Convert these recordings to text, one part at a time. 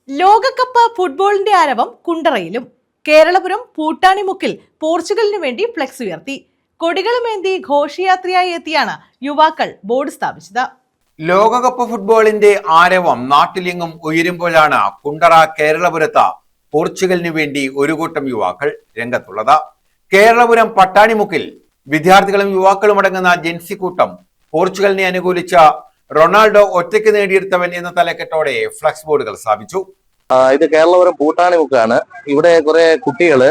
ലോകകപ്പ് ഫുട്ബോളിന്റെ ആരവം കുണ്ടറയിലും. കേരളപുരം പൂട്ടാണിമുക്കിൽ പോർച്ചുഗലിനു വേണ്ടി ഫ്ലെക്സ് ഉയർത്തി. കൊടികളുമേന്തി ഘോഷയാത്രയായി എത്തിയാണ് യുവാക്കൾ ബോർഡ് സ്ഥാപിച്ചത്. ലോകകപ്പ് ഫുട്ബോളിന്റെ ആരവം നാട്ടിലെങ്ങും ഉയരുമ്പോഴാണ് കുണ്ടറ കേരളപുരത്ത് പോർച്ചുഗലിനു വേണ്ടി ഒരു കൂട്ടം യുവാക്കൾ രംഗത്തുള്ളത്. കേരളപുരം പട്ടാണിമുക്കിൽ വിദ്യാർത്ഥികളും യുവാക്കളും അടങ്ങുന്ന ജെൻസി കൂട്ടം പോർച്ചുഗലിനെ അനുകൂലിച്ച റൊണാൾഡോ ഒറ്റയ്ക്ക് നേടിയെടുത്തവൻ എന്ന തലക്കെട്ടോടെ ഫ്ലക്സ് ബോർഡുകൾ സ്ഥാപിച്ചു. ഇത് കേരളപുരം പൂട്ടാണിമുക്കാണ്. ഇവിടെ കുറെ കുട്ടികള്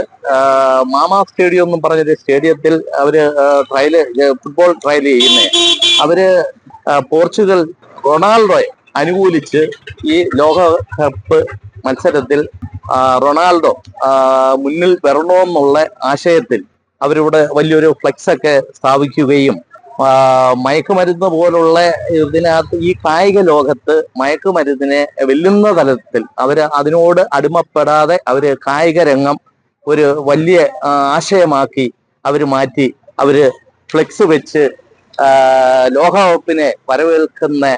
മാമാ സ്റ്റേഡിയം എന്നും പറഞ്ഞൊരു സ്റ്റേഡിയത്തിൽ അവര് ഫുട്ബോൾ ട്രയൽ ചെയ്യുന്നേ. അവര് പോർച്ചുഗൽ റൊണാൾഡോയെ അനുകൂലിച്ച് ഈ ലോകകപ്പ് മത്സരത്തിൽ റൊണാൾഡോ മുന്നിൽ വരണമെന്നുള്ള ആശയത്തിൽ അവരിവിടെ വലിയൊരു ഫ്ലെക്സ് ഒക്കെ സ്ഥാപിക്കുകയും മയക്കുമരുന്ന് പോലുള്ള ഇതിനകത്ത് ഈ കായിക ലോകത്ത് മയക്കുമരുന്നിനെ വെല്ലുന്ന തലത്തിൽ അവര് അതിനോട് അടിമപ്പെടാതെ അവര് കായിക രംഗം ഒരു വലിയ ആശയമാക്കി അവര് മാറ്റി അവര് ഫ്ലെക്സ് വെച്ച് ലോകകപ്പിനെ വരവേൽക്കുന്ന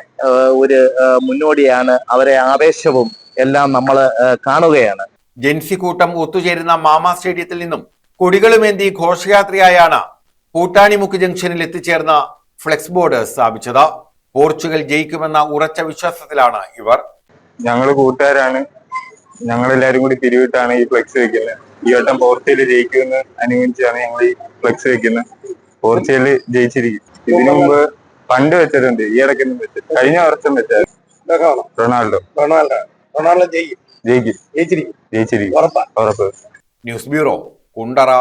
ഒരു മുന്നോടിയാണ്. അവരെ ആവേശവും എല്ലാം നമ്മൾ കാണുകയാണ്. ജെൻസി കൂട്ടം ഒത്തുചേരുന്ന മാമാ സ്റ്റേഡിയത്തിൽ നിന്നും കൊടികളുമേന്തി ഘോഷയാത്രയായാണ് പൂട്ടാണിമുക്ക് ജംഗ്ഷനിൽ എത്തിച്ചേർന്ന ഫ്ലെക്സ് ബോർഡ് സ്ഥാപിച്ചത്. പോർച്ചുഗൽ ജയിക്കുമെന്ന ഉറച്ച വിശ്വാസത്തിലാണ് ഇവർ. ഞങ്ങള് കൂട്ടുകാരാണ്, ഞങ്ങളെല്ലാരും കൂടി പിരിവിട്ടാണ് ഈ ഫ്ലെക്സ് വെക്കുന്നത്. ഈ വട്ടം പോർച്ചുഗൽ ജയിക്കുമെന്ന് അനുമാനിച്ചാണ് ഞങ്ങൾ ഈ ഫ്ലെക്സ് വെക്കുന്നത്. പോർച്ചുഗൽ ജയിച്ചിരിക്കും. ഇതിനു മുമ്പ് പണ്ട് വെച്ചിട്ടുണ്ട്, ഈ ഇടയ്ക്കൊന്നും വെച്ചിട്ട് കഴിഞ്ഞ വർഷം വെച്ചാൽ റൊണാൾഡോ ജയിച്ചിരിക്കും. ഉറപ്പ്. News bureau, Kundara.